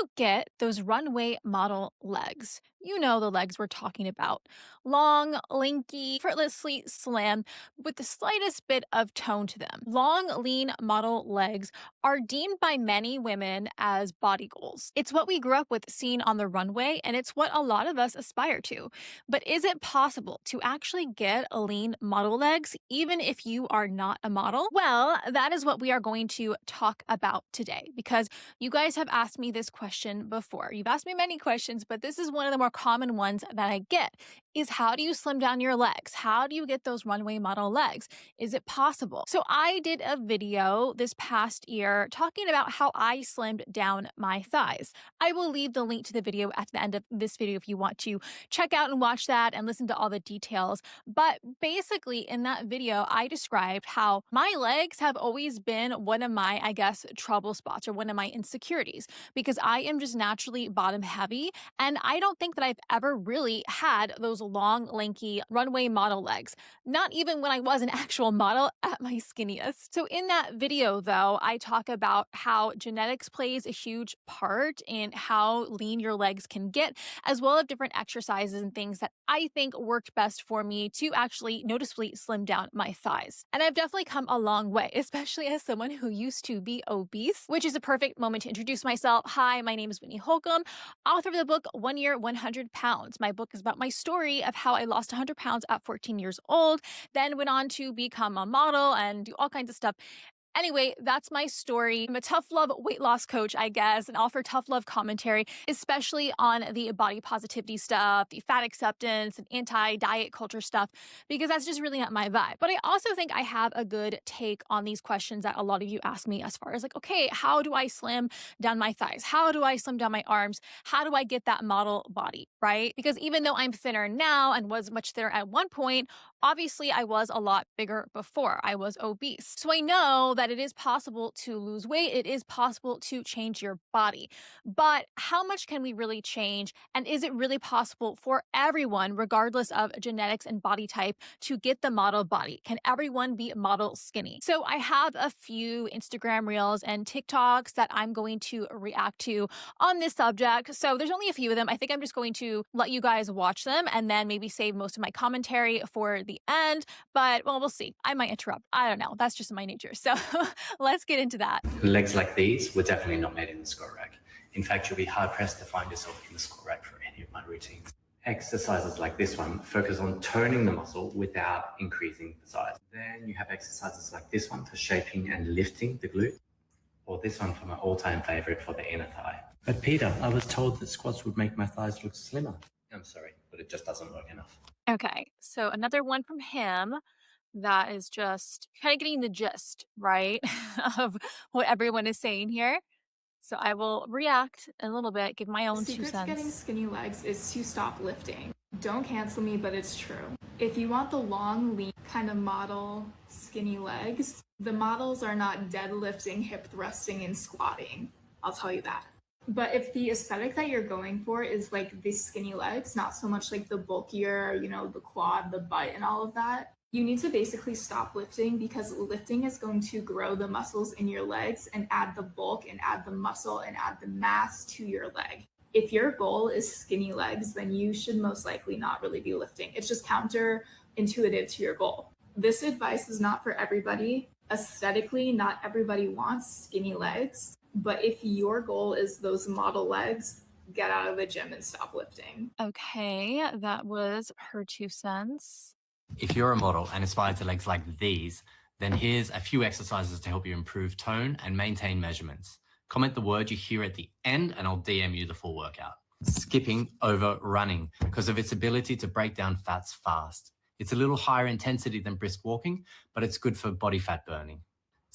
you get those runway model legs? You know the legs we're talking about. Long, lanky, effortlessly slim with the slightest bit of tone to them. Long, lean model legs are deemed by many women as body goals. It's what we grew up with seeing on the runway, and it's what a lot of us aspire to. But is it possible to actually get lean model legs even if you are not a model? Well, that is what we are going to talk about today because you guys have asked me this question before. You've asked me many questions, but this is one of the more common ones that I get is how do you slim down your legs? How do you get those runway model legs? Is it possible? So I did a video this past year talking about how I slimmed down my thighs. I will leave the link to the video at the end of this video if you want to check out and watch that and listen to all the details. But basically in that video, I described how my legs have always been one of my, I guess, trouble spots or one of my insecurities because I am just naturally bottom heavy. And I don't think that I've ever really had those long, lanky runway model legs, not even when I was an actual model at my skinniest. So in that video, though, I talk about how genetics plays a huge part in how lean your legs can get, as well as different exercises and things that I think worked best for me to actually noticeably slim down my thighs. And I've definitely come a long way, especially as someone who used to be obese, which is a perfect moment to introduce myself. Hi, my name is Whitney Holcomb, author of the book 1 Year, 100 Pounds. My book is about my story of how I lost 100 pounds at 14 years old, then went on to become a model and do all kinds of stuff. Anyway, that's my story. I'm a tough love weight loss coach, I guess, and offer tough love commentary, especially on the body positivity stuff, the fat acceptance and anti-diet culture stuff, because that's just really not my vibe. But I also think I have a good take on these questions that a lot of you ask me as far as like, okay, how do I slim down my thighs? How do I slim down my arms? How do I get that model body, right? Because even though I'm thinner now and was much thinner at one point, obviously I was a lot bigger before. I was obese. So I know that it is possible to lose weight. It is possible to change your body. But how much can we really change? And is it really possible for everyone, regardless of genetics and body type, to get the model body? Can everyone be model skinny? So I have a few Instagram reels and TikToks that I'm going to react to on this subject. So there's only a few of them. I think I'm just going to let you guys watch them and then maybe save most of my commentary for the end. But well, we'll see. I might interrupt. I don't know. That's just my nature. So let's get into that. Legs like these were definitely not made in the squat rack. In fact, you'll be hard pressed to find yourself in the squat rack for any of my routines. Exercises like this one focus on toning the muscle without increasing the size. Then you have exercises like this one for shaping and lifting the glute, or this one for my all-time favorite for the inner thigh. But Peter, I was told that squats would make my thighs look slimmer. I'm sorry, but it just doesn't work enough. Okay, so another one from him that is just kind of getting the gist, right, of what everyone is saying here. So I will react a little bit, give my own 2 Secret to cents. getting skinny legs is to stop lifting. Don't cancel me, but it's true. If you want the long, lean kind of model skinny legs, the models are not deadlifting, hip thrusting, and squatting. I'll tell you that. But if the aesthetic that you're going for is like the skinny legs, not so much like the bulkier, the quad, the butt, and all of that, you need to basically stop lifting because lifting is going to grow the muscles in your legs and add the bulk and add the muscle and add the mass to your leg. If your goal is skinny legs, then you should most likely not really be lifting. It's just counterintuitive to your goal. This advice is not for everybody. Aesthetically, not everybody wants skinny legs. But if your goal is those model legs, get out of the gym and stop lifting. Okay, that was her 2 cents. If you're a model and aspire to legs like these, then here's a few exercises to help you improve tone and maintain measurements. Comment the word you hear at the end and I'll DM you the full workout. Skipping over running because of its ability to break down fats fast. It's a little higher intensity than brisk walking, but it's good for body fat burning.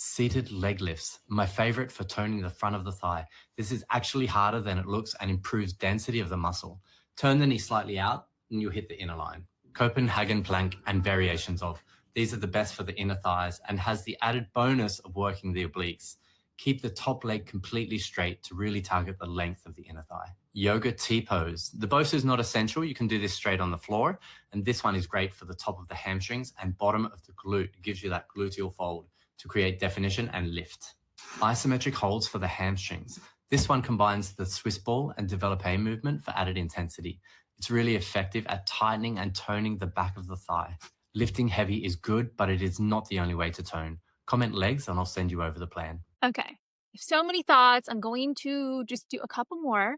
Seated leg lifts, my favorite for toning the front of the thigh. This is actually harder than it looks and improves density of the muscle. Turn the knee slightly out and you'll hit the inner line. Copenhagen plank and variations of. These are the best for the inner thighs and has the added bonus of working the obliques. Keep the top leg completely straight to really target the length of the inner thigh. Yoga T-pose. The both is not essential. You can do this straight on the floor. And this one is great for the top of the hamstrings and bottom of the glute. It gives you that gluteal fold to create definition and lift. Isometric holds for the hamstrings. This one combines the Swiss ball and développé movement for added intensity. It's really effective at tightening and toning the back of the thigh. Lifting heavy is good, but it is not the only way to tone. Comment legs and I'll send you over the plan. Okay. So many thoughts. I'm going to just do a couple more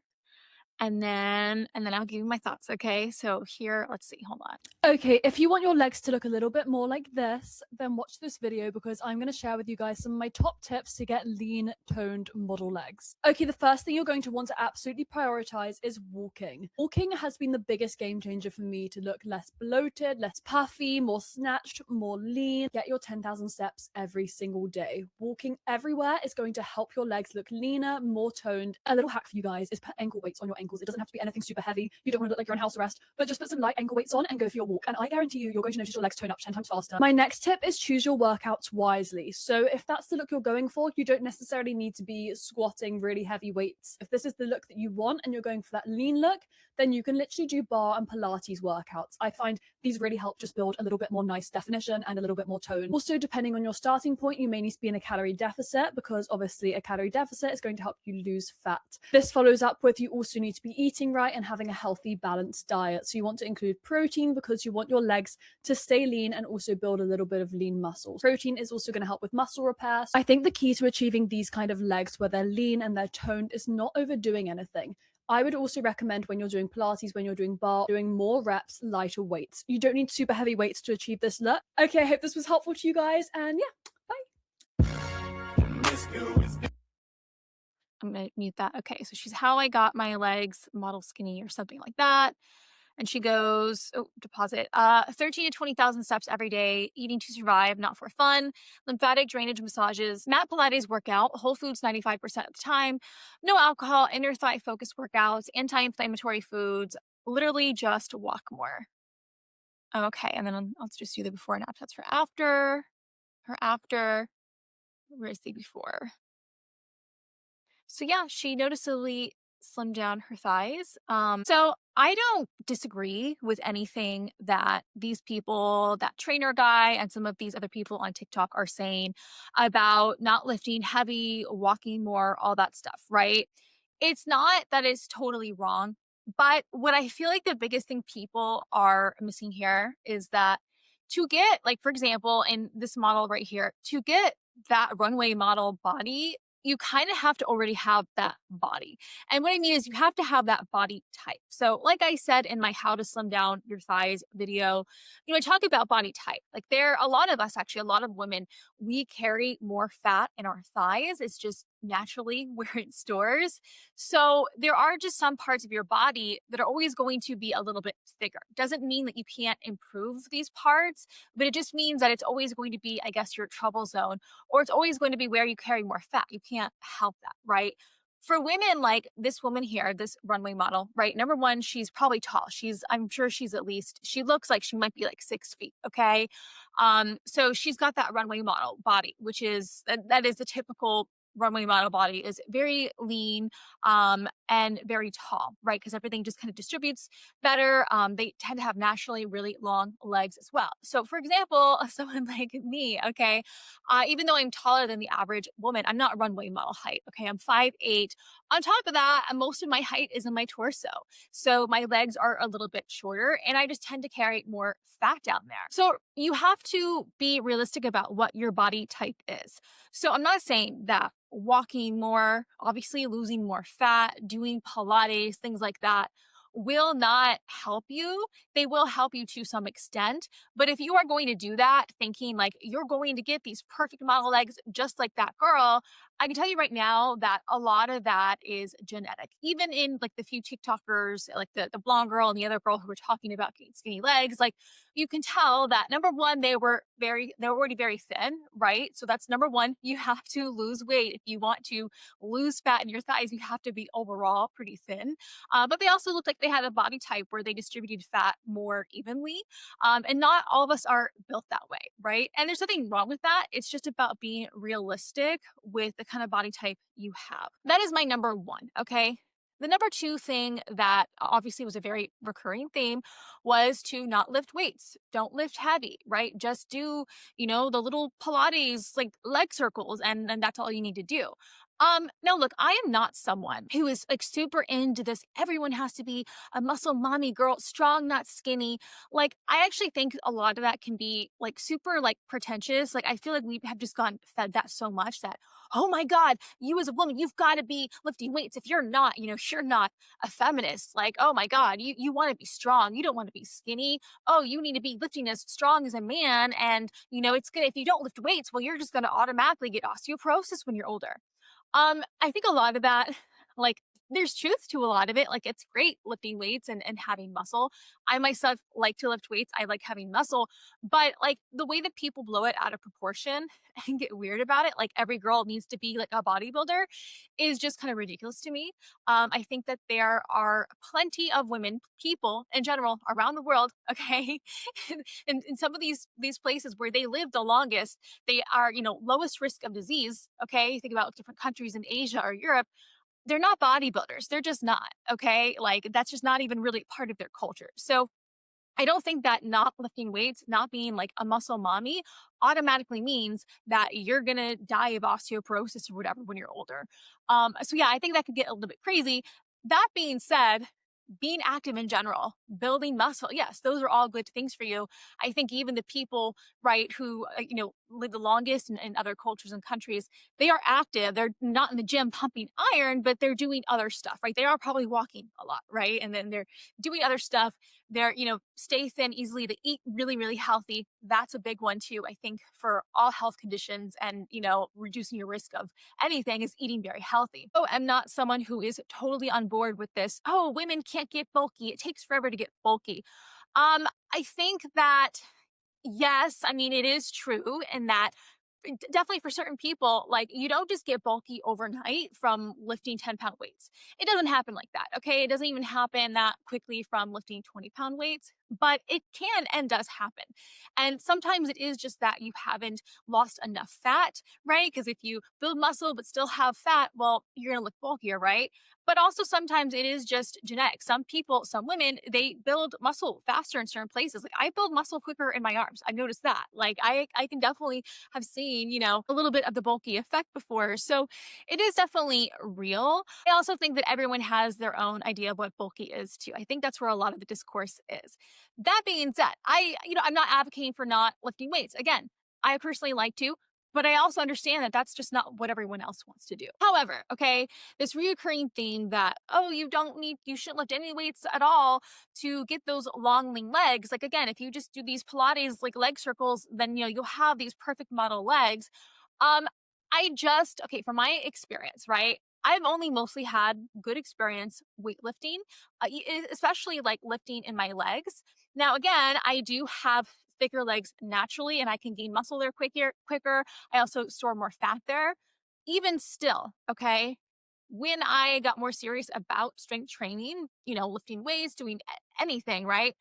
and then I'll give you my thoughts, okay? So here, let's see. Hold on. Okay, if you want your legs to look a little bit more like this, then watch this video because I'm going to share with you guys some of my top tips to get lean, toned model legs. Okay, the first thing you're going to want to absolutely prioritize is walking. Walking has been the biggest game changer for me to look less bloated, less puffy, more snatched, more lean. Get your 10,000 steps every single day. Walking everywhere is going to help your legs look leaner, more toned. A little hack for you guys is put ankle weights on your ankles. It doesn't have to be anything super heavy. You don't want to look like you're on house arrest, but just put some light ankle weights on and go for your walk. And I guarantee you're going to notice your legs tone up 10 times faster. My next tip is choose your workouts wisely. So if that's the look you're going for, you don't necessarily need to be squatting really heavy weights. If this is the look that you want and you're going for that lean look, then you can literally do bar and Pilates workouts. I find these really help just build a little bit more nice definition and a little bit more tone. Also, depending on your starting point, you may need to be in a calorie deficit because obviously a calorie deficit is going to help you lose fat. This follows up with you also need to be eating right and having a healthy, balanced diet. So you want to include protein because you want your legs to stay lean and also build a little bit of lean muscle. Protein is also going to help with muscle repair. I think the key to achieving these kind of legs where they're lean and they're toned is not overdoing anything. I would also recommend when you're doing Pilates, when you're doing bar, doing more reps, lighter weights. You don't need super heavy weights to achieve this look. Okay, I hope this was helpful to you guys, and yeah, bye. I'm going to mute that. Okay, so she's how I got my legs model skinny or something like that. And she goes, oh, deposit, 13 to 20,000 steps every day, eating to survive, not for fun, lymphatic drainage massages, mat Pilates workout, whole foods 95% of the time, no alcohol, inner thigh focused workouts, anti-inflammatory foods, literally just walk more. Okay, and then let's just do the before and after. That's her after, where's the before? So yeah, she noticeably slimmed down her thighs. So I don't disagree with anything that these people, that trainer guy and some of these other people on TikTok are saying about not lifting heavy, walking more, all that stuff, right? It's not that it's totally wrong, but what I feel like the biggest thing people are missing here is that to get, like, for example, in this model right here, to get that runway model body, you kind of have to already have that body. And what I mean is you have to have that body type. So like I said in my how to slim down your thighs video, I talk about body type. Like there are a lot of us, actually, a lot of women, we carry more fat in our thighs. It's just naturally where it stores. So there are just some parts of your body that are always going to be a little bit thicker. Doesn't mean that you can't improve these parts, but it just means that it's always going to be, I guess, your trouble zone, or it's always going to be where you carry more fat. You can't help that, right? For women like this woman here, this runway model, right? Number one, she's probably tall. I'm sure she's she looks like she might be like 6 feet. Okay. So she's got that runway model body, which is, that is the typical runway model body, is very lean, and very tall, right? Because everything just kind of distributes better. They tend to have naturally really long legs as well. So for example, someone like me, okay, even though I'm taller than the average woman, I'm not runway model height. Okay, I'm 5'8". On top of that, most of my height is in my torso. So my legs are a little bit shorter and I just tend to carry more fat down there. So you have to be realistic about what your body type is. So I'm not saying that walking more, obviously losing more fat, doing Pilates, things like that will not help you. They will help you to some extent. But if you are going to do that thinking like you're going to get these perfect model legs just like that girl, I can tell you right now that a lot of that is genetic. Even in like the few TikTokers, like the blonde girl and the other girl who were talking about getting skinny legs, like you can tell that number one, they were already very thin, right? So that's number one. You have to lose weight. If you want to lose fat in your thighs, you have to be overall pretty thin. But they also looked like they had a body type where they distributed fat more evenly. And not all of us are built that way, right? And there's nothing wrong with that. It's just about being realistic with the kind of body type you have. That is my number one, okay? The number two thing that obviously was a very recurring theme was to not lift weights. Don't lift heavy, right? Just do, the little Pilates, like leg circles, and that's all you need to do. No, look, I am not someone who is like super into this. Everyone has to be a muscle mommy girl, strong, not skinny. Like, I actually think a lot of that can be like super like pretentious. Like, I feel like we have just gone fed that so much that, oh my God, you as a woman, you've got to be lifting weights. If you're not, you're not a feminist. Like, oh my God, you want to be strong. You don't want to be skinny. Oh, you need to be lifting as strong as a man. And, it's good if you don't lift weights, well, you're just going to automatically get osteoporosis when you're older. I think a lot of that, like, there's truth to a lot of it. Like, it's great lifting weights and having muscle. I myself like to lift weights. I like having muscle, but like the way that people blow it out of proportion and get weird about it, like every girl needs to be like a bodybuilder, is just kind of ridiculous to me. I think that there are plenty of women, people in general around the world, okay, in some of these places where they live the longest, they are, lowest risk of disease. Okay. You think about different countries in Asia or Europe, they're not bodybuilders. They're just not. Okay. Like that's just not even really part of their culture. So I don't think that not lifting weights, not being like a muscle mommy automatically means that you're going to die of osteoporosis or whatever when you're older. So yeah, I think that could get a little bit crazy. That being said, being active in general, building muscle, yes, those are all good things for you. I think even the people, right, who, live the longest in other cultures and countries, they are active. They're not in the gym pumping iron, but they're doing other stuff, right? They are probably walking a lot, right? And then they're doing other stuff. They're, stay thin easily, to eat really, really healthy. That's a big one too, I think, for all health conditions and, reducing your risk of anything is eating very healthy. Oh, I'm not someone who is totally on board with this. Oh, women can't get bulky. It takes forever to get bulky. I think that yes, I mean, it is true in that definitely for certain people, like you don't just get bulky overnight from lifting 10-pound weights. It doesn't happen like that. Okay. It doesn't even happen that quickly from lifting 20-pound weights, but it can and does happen. And sometimes it is just that you haven't lost enough fat, right? Because if you build muscle but still have fat, well, you're going to look bulkier, right? But also sometimes it is just genetic. Some people, some women, they build muscle faster in certain places. Like I build muscle quicker in my arms. I've noticed that. Like I can definitely have seen, a little bit of the bulky effect before. So it is definitely real. I also think that everyone has their own idea of what bulky is too. I think that's where a lot of the discourse is. That being said, I'm not advocating for not lifting weights. Again, I personally like to, but I also understand that that's just not what everyone else wants to do. However, okay, this reoccurring theme that, oh, you shouldn't lift any weights at all to get those long, lean legs. Like, again, if you just do these Pilates, like leg circles, then, you'll have these perfect model legs. Um, okay, from my experience, right? I've only mostly had good experience weightlifting, especially like lifting in my legs. Now, again, I do have thicker legs naturally and I can gain muscle there quicker. I also store more fat there. Even still, okay, when I got more serious about strength training, lifting weights, doing anything, right?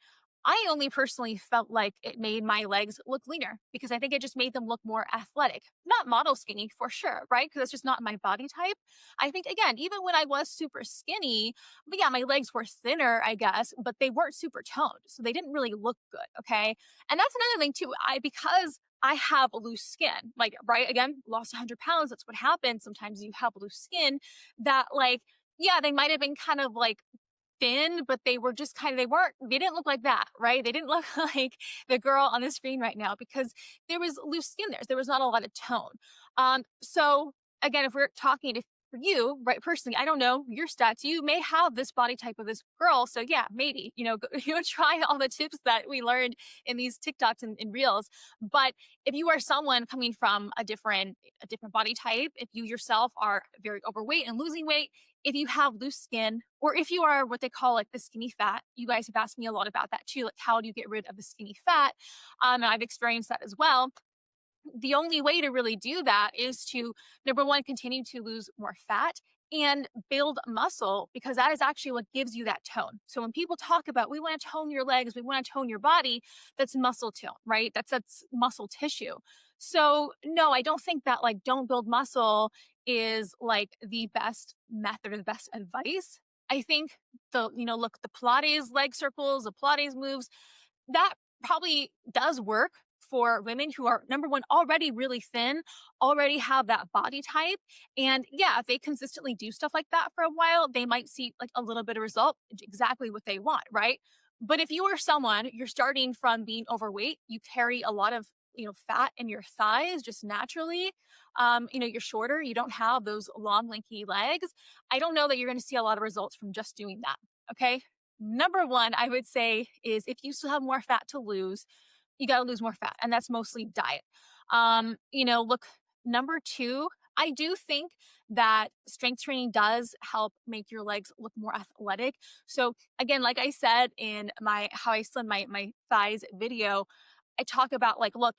I only personally felt like it made my legs look leaner because I think it just made them look more athletic. Not model skinny for sure, right? Because that's just not my body type. I think, again, even when I was super skinny, but yeah, my legs were thinner, I guess, but they weren't super toned. So they didn't really look good. Okay. And that's another thing too. Because I have loose skin, like, right? Again, lost 100 pounds. That's what happens. Sometimes you have loose skin that, like, yeah, they might have been kind of like thin, but they were just they didn't look like that, right? They didn't look like the girl on the screen right now because there was loose skin there. So there was not a lot of tone. So again, if we're talking to for you, right, personally, I don't know your stats. You may have this body type of this girl. So yeah, maybe, try all the tips that we learned in these TikToks and reels. But if you are someone coming from a different body type, if you yourself are very overweight and losing weight, if you have loose skin, or if you are what they call like the skinny fat, you guys have asked me a lot about that too. Like, how do you get rid of the skinny fat? And I've experienced that as well. The only way to really do that is to, number one, continue to lose more fat and build muscle, because that is actually what gives you that tone. So when people talk about, we want to tone your legs, we want to tone your body, that's muscle tone, right? That's muscle tissue. So no, I don't think that like don't build muscle is like the best method or the best advice. I think look, the Pilates leg circles, the Pilates moves, that probably does work for women who are, number one, already really thin, already have that body type. And yeah, if they consistently do stuff like that for a while, they might see like a little bit of result, exactly what they want, right? But if you are someone, you're starting from being overweight, you carry a lot of fat in your thighs just naturally. You're shorter, you don't have those long, lanky legs. I don't know that you're going to see a lot of results from just doing that. Okay. Number one, I would say is if you still have more fat to lose, you got to lose more fat, and that's mostly diet. Look, number two, I do think that strength training does help make your legs look more athletic. So again, like I said in my how I slim my thighs video, I talk about like, look,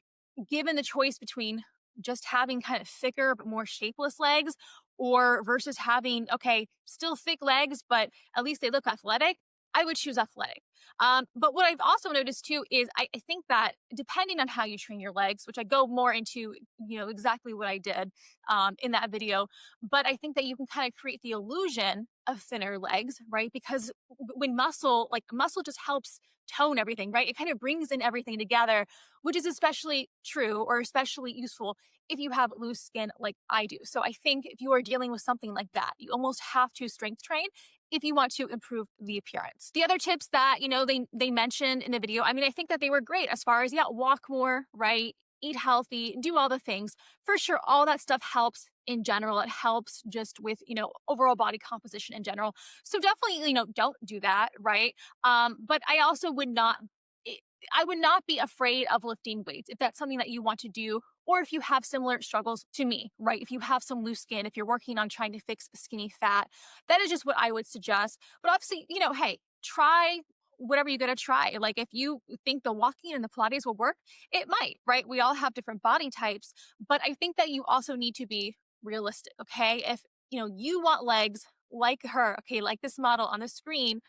given the choice between just having kind of thicker but more shapeless legs or versus having, okay, still thick legs, but at least they look athletic, I would choose athletic. But what I've also noticed too is I think that depending on how you train your legs, which I go more into, exactly what I did in that video, but I think that you can kind of create the illusion of thinner legs, right? Because when muscle just helps tone everything, right? It kind of brings in everything together, which is especially true or especially useful if you have loose skin like I do. So I think if you are dealing with something like that, you almost have to strength train if you want to improve the appearance. The other tips that, they mentioned in the video, I mean, I think that they were great as far as, yeah, walk more, right? Eat healthy, do all the things. For sure, all that stuff helps in general. It helps just with, overall body composition in general. So definitely, don't do that, right? But I also would not, I would not be afraid of lifting weights if that's something that you want to do, or if you have similar struggles to me, right? If you have some loose skin, if you're working on trying to fix skinny fat, that is just what I would suggest. But obviously, hey, try whatever you gotta try. Like if you think the walking and the Pilates will work, it might, right? We all have different body types, but I think that you also need to be realistic, okay? If you want legs like her, okay, like this model on the screen,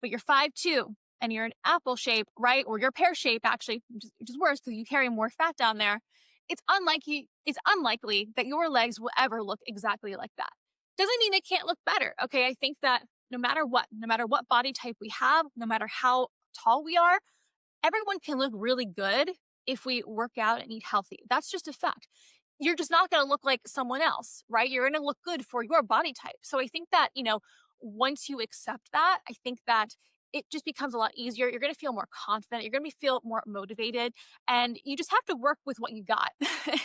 but you're 5'2" and you're an apple shape, right? Or you're pear shape, actually, which is worse because you carry more fat down there. It's unlikely that your legs will ever look exactly like that. Doesn't mean they can't look better. Okay. I think that no matter what body type we have, no matter how tall we are, everyone can look really good if we work out and eat healthy. That's just a fact. You're just not going to look like someone else, right? You're going to look good for your body type. So I think that, once you accept that, I think that it just becomes a lot easier. You're going to feel more confident. You're going to feel more motivated, and you just have to work with what you got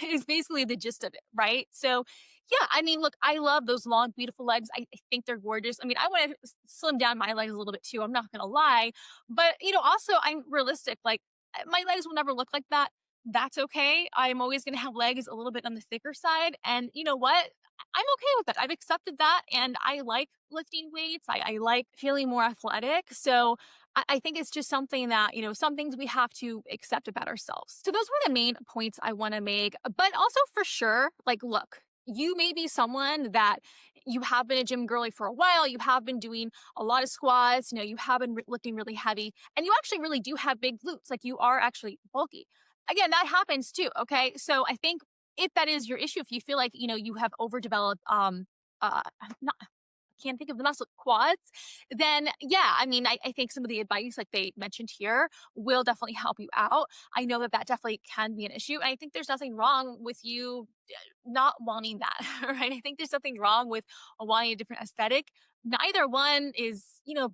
is basically the gist of it. Right. So yeah, I mean, look, I love those long, beautiful legs. I think they're gorgeous. I mean, I want to slim down my legs a little bit too. I'm not going to lie, but also I'm realistic. Like my legs will never look like that. That's okay. I'm always going to have legs a little bit on the thicker side. And you know what? I'm okay with that. I've accepted that. And I like lifting weights. I like feeling more athletic. So I think it's just something that, some things we have to accept about ourselves. So those were the main points I want to make. But also for sure, like, look, you may be someone that you have been a gym girly for a while. You have been doing a lot of squats. You have been lifting really heavy, and you actually really do have big glutes. Like you are actually bulky. Again, that happens too. Okay. So I think if that is your issue, if you feel like, you have overdeveloped, not, can't think of the muscle quads, then yeah, I mean, I think some of the advice like they mentioned here will definitely help you out. I know that that definitely can be an issue. And I think there's nothing wrong with you not wanting that, right? I think there's nothing wrong with wanting a different aesthetic. Neither one is,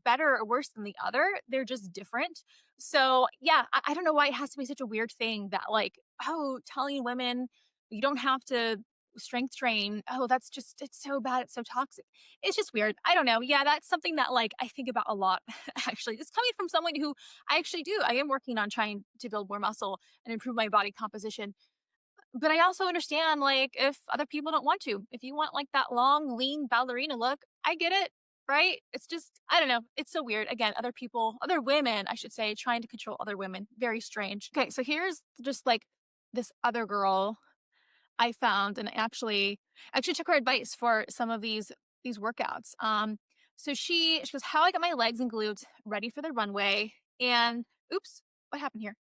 better or worse than the other. They're just different. So yeah, I don't know why it has to be such a weird thing that like, oh, telling women you don't have to strength train. Oh, it's so bad. It's so toxic. It's just weird. I don't know. Yeah, that's something that like I think about a lot, actually. It's coming from someone who I actually do. I am working on trying to build more muscle and improve my body composition. But I also understand like if other people don't want to. If you want like that long, lean ballerina look, I get it. Right? It's just, I don't know. It's so weird. Again, other women, I should say, trying to control other women. Very strange. Okay, so here's just like this other girl I found, and actually took her advice for some of these workouts. So she goes, how I got my legs and glutes ready for the runway. And oops, what happened here?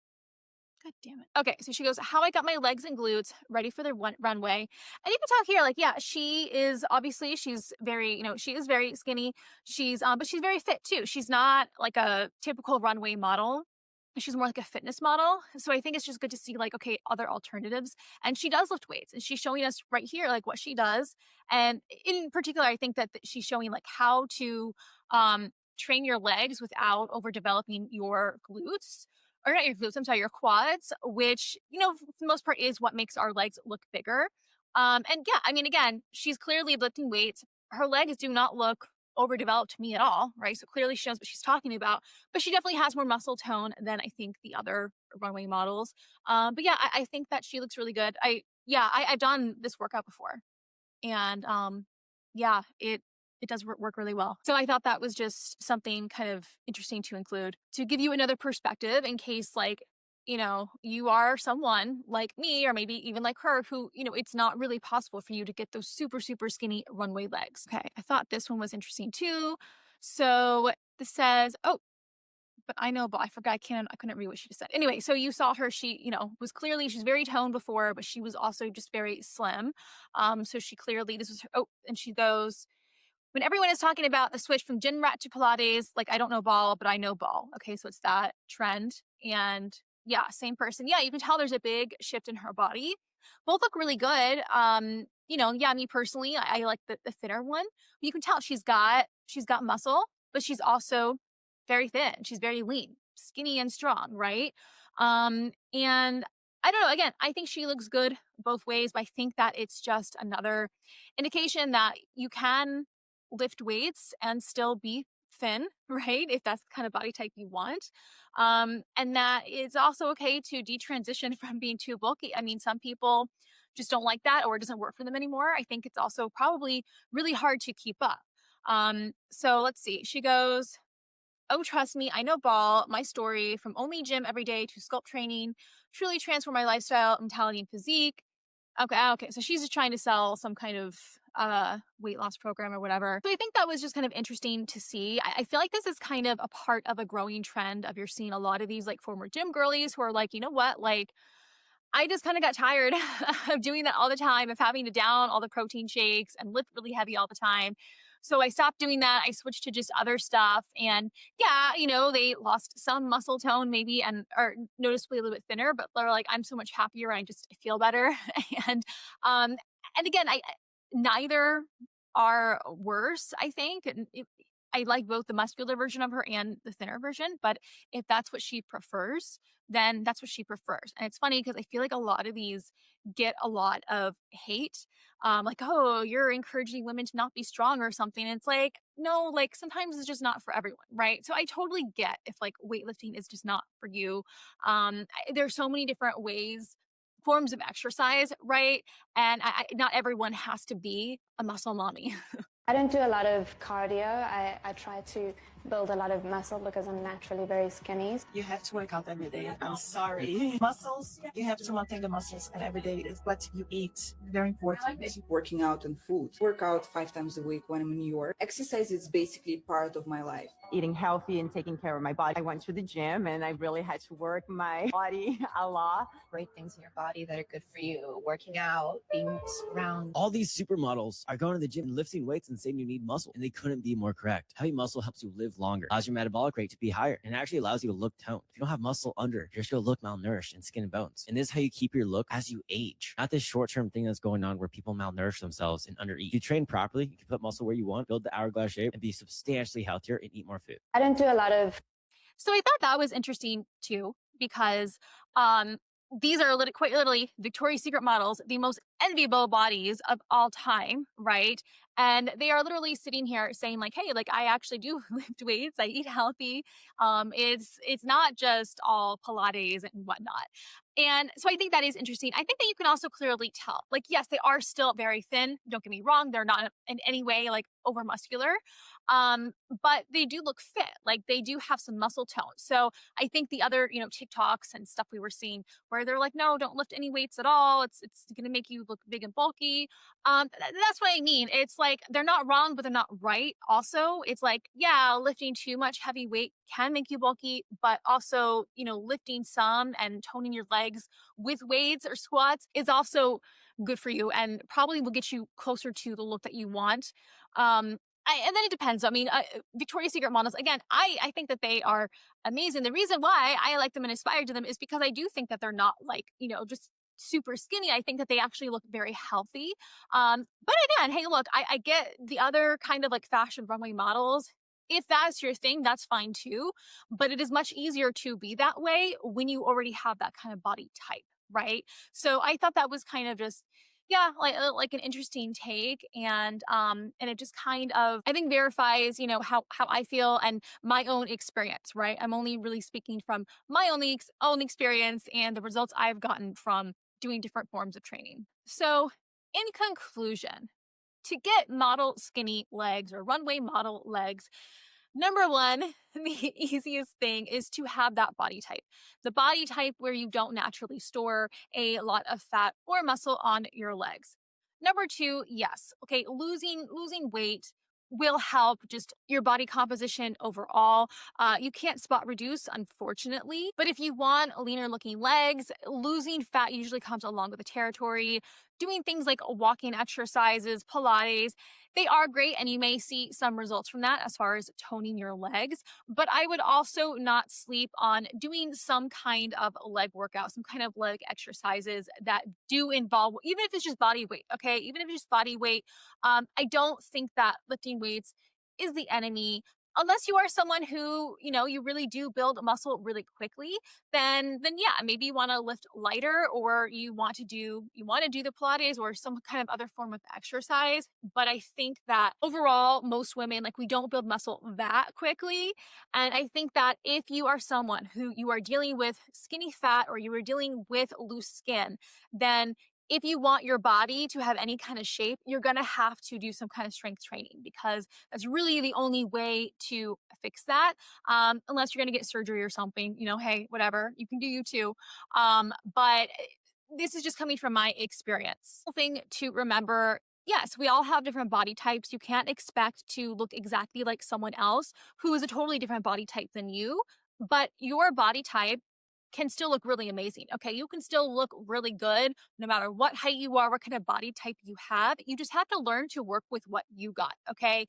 God damn it. Okay, so she goes, how I got my legs and glutes ready for the runway. And you can talk here, like, yeah, she's very, she is very skinny. But she's very fit too. She's not like a typical runway model. she's more like a fitness model. So I think it's just good to see like, okay, other alternatives. And she does lift weights and she's showing us right here, like what she does. And in particular, I think that she's showing like how to train your legs without overdeveloping your glutes, or not your glutes, I'm sorry, your quads, which, you know, for the most part is what makes our legs look bigger. And yeah, I mean, again, she's clearly lifting weights. Her legs do not look overdeveloped to me at all, right? So clearly she knows what she's talking about, but she definitely has more muscle tone than I think the other runway models. But yeah, I think that she looks really good. I've done this workout before, and yeah, it does work really well. So I thought that was just something kind of interesting to include to give you another perspective in case, like, you know, you are someone like me or maybe even like her who, you know, it's not really possible for you to get those super, super skinny runway legs. Okay, I thought this one was interesting too. So this says, oh, but I know, but I forgot, I couldn't read what she just said. Anyway, so you saw her, she, you know, was clearly, she's very toned before, but she was also just very slim. So she clearly, this was her, oh, and she goes, when everyone is talking about the switch from gym rat to Pilates, like I don't know ball, but I know ball. Okay, so it's that trend. And yeah, same person. Yeah, you can tell there's a big shift in her body. Both look really good. You know, yeah, me personally, I like the thinner one. But you can tell she's got muscle, but she's also very thin. She's very lean, skinny and strong, right? And I don't know, again, I think she looks good both ways, but I think that it's just another indication that you can lift weights and still be thin, right? If that's the kind of body type you want. And that it's also okay to detransition from being too bulky. I mean, some people just don't like that or it doesn't work for them anymore. I think it's also probably really hard to keep up. So let's see. She goes, oh, trust me, I know ball. My story from only gym every day to sculpt training truly transformed my lifestyle, mentality, and physique. Okay. So she's just trying to sell some kind of weight loss program or whatever. So I think that was just kind of interesting to see. I feel like this is kind of a part of a growing trend of you're seeing a lot of these like former gym girlies who are like, you know what, like I just kind of got tired of doing that all the time, of having to down all the protein shakes and lift really heavy all the time. So I stopped doing that. I switched to just other stuff. And yeah, you know, they lost some muscle tone maybe and are noticeably a little bit thinner, but they're like, I'm so much happier. I just feel better. and um, and again, neither are worse, I think. I like both the muscular version of her and the thinner version, but if that's what she prefers, then that's what she prefers. And it's funny because I feel like a lot of these get a lot of hate. Like, oh, you're encouraging women to not be strong or something. And it's like, no, like sometimes it's just not for everyone, right? So I totally get if like weightlifting is just not for you. There's so many different ways, forms of exercise, right? And not everyone has to be a muscle mommy. I don't do a lot of cardio. I try to build a lot of muscle because I'm naturally very skinny. You have to work out every day. I'm sorry. Muscles, you have to maintain the muscles, and every day is what you eat. Very important. Working out and food. Work out 5 times a week when I'm in New York. Exercise is basically part of my life. Eating healthy and taking care of my body. I went to the gym and I really had to work my body a lot. Great things in your body that are good for you. Working out, being around. All these supermodels are going to the gym and lifting weights and saying you need muscle, and they couldn't be more correct. Heavy muscle helps you live longer, allows your metabolic rate to be higher, and actually allows you to look toned. If you don't have muscle under, you're just going to look malnourished in skin and bones. And this is how you keep your look as you age. Not this short-term thing that's going on where people malnourish themselves and undereat. If you train properly, you can put muscle where you want, build the hourglass shape, and be substantially healthier and eat more food. I don't do a lot of. So I thought that was interesting too, because these are quite literally Victoria's Secret models, the most enviable bodies of all time, right? And they are literally sitting here saying like, hey, like I actually do lift weights, I eat healthy. It's not just all Pilates and whatnot. And so I think that is interesting. I think that you can also clearly tell, like, yes, they are still very thin. Don't get me wrong. They're not in any way like over muscular. But they do look fit. Like they do have some muscle tone. So I think the other, you know, TikToks and stuff we were seeing where they're like, no, don't lift any weights at all. It's going to make you look big and bulky. That's what I mean. It's like, they're not wrong, but they're not right. Also, it's like, yeah, lifting too much heavy weight can make you bulky, but also, you know, lifting some and toning your legs with weights or squats is also good for you and probably will get you closer to the look that you want. And then it depends. I mean, Victoria's Secret models, again, I think that they are amazing. The reason why I like them and aspire to them is because I do think that they're not like, just super skinny. I think that they actually look very healthy. But again, hey, look, I get the other kind of like fashion runway models. If that's your thing, that's fine too. But it is much easier to be that way when you already have that kind of body type, right? So I thought that was kind of just, yeah, like an interesting take, and it just kind of, I think, verifies, how I feel and my own experience, right? I'm only really speaking from my own experience and the results I've gotten from doing different forms of training. So, in conclusion, to get model skinny legs or runway model legs, number one, the easiest thing is to have that body type. The body type where you don't naturally store a lot of fat or muscle on your legs. Number two, yes, okay, losing weight will help just your body composition overall. You can't spot reduce, unfortunately, but if you want leaner looking legs, losing fat usually comes along with the territory. Doing things like walking exercises, Pilates, they are great, and you may see some results from that as far as toning your legs. But I would also not sleep on doing some kind of leg workout, some kind of leg exercises that do involve, even if it's just body weight, okay? Even if it's just body weight, I don't think that lifting weights is the enemy. Unless you are someone who, you really do build muscle really quickly, then yeah, maybe you want to lift lighter, or you want to do the Pilates or some kind of other form of exercise. But I think that overall, most women, like, we don't build muscle that quickly. And I think that if you are someone who you are dealing with skinny fat or you are dealing with loose skin, then if you want your body to have any kind of shape, you're going to have to do some kind of strength training, because that's really the only way to fix that. Unless you're going to get surgery or something, hey, whatever, you can do you too. But this is just coming from my experience. Thing to remember, yes, we all have different body types. You can't expect to look exactly like someone else who is a totally different body type than you, but your body type can still look really amazing. Okay, you can still look really good no matter what height you are, what kind of body type you have. You just have to learn to work with what you got. Okay,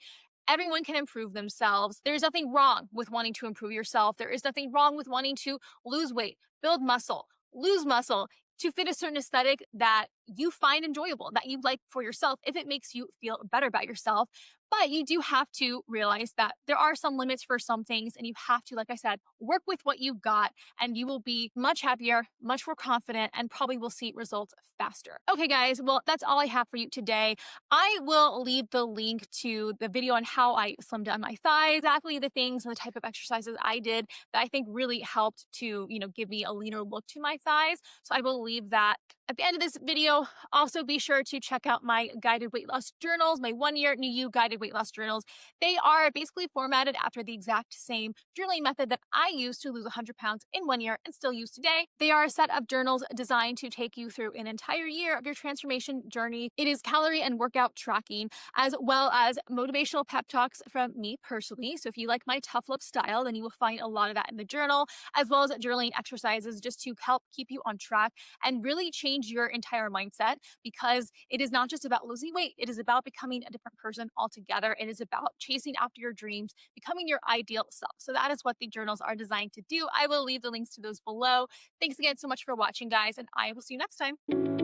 everyone can improve themselves. There's nothing wrong with wanting to improve yourself. There is nothing wrong with wanting to lose weight, build muscle, lose muscle to fit a certain aesthetic that you find enjoyable, that you like for yourself, if it makes you feel better about yourself. But you do have to realize that there are some limits for some things, and you have to, like I said, work with what you've got, and you will be much happier, much more confident, and probably will see results faster. Okay, guys, well, that's all I have for you today. I will leave the link to the video on how I slimmed down my thighs, exactly the things and the type of exercises I did that I think really helped to, give me a leaner look to my thighs. So I will leave that at the end of this video. Also, be sure to check out my guided weight loss journals, my 1-year New You guided weight loss journals. They are basically formatted after the exact same journaling method that I used to lose 100 pounds in 1 year and still use today. They are a set of journals designed to take you through an entire year of your transformation journey. It is calorie and workout tracking, as well as motivational pep talks from me personally. So if you like my tough love style, then you will find a lot of that in the journal, as well as journaling exercises just to help keep you on track and really change your entire mindset, because it is not just about losing weight. It is about becoming a different person altogether. It is about chasing after your dreams, becoming your ideal self. So that is what the journals are designed to do. I will leave the links to those below. Thanks again so much for watching, guys, and I will see you next time.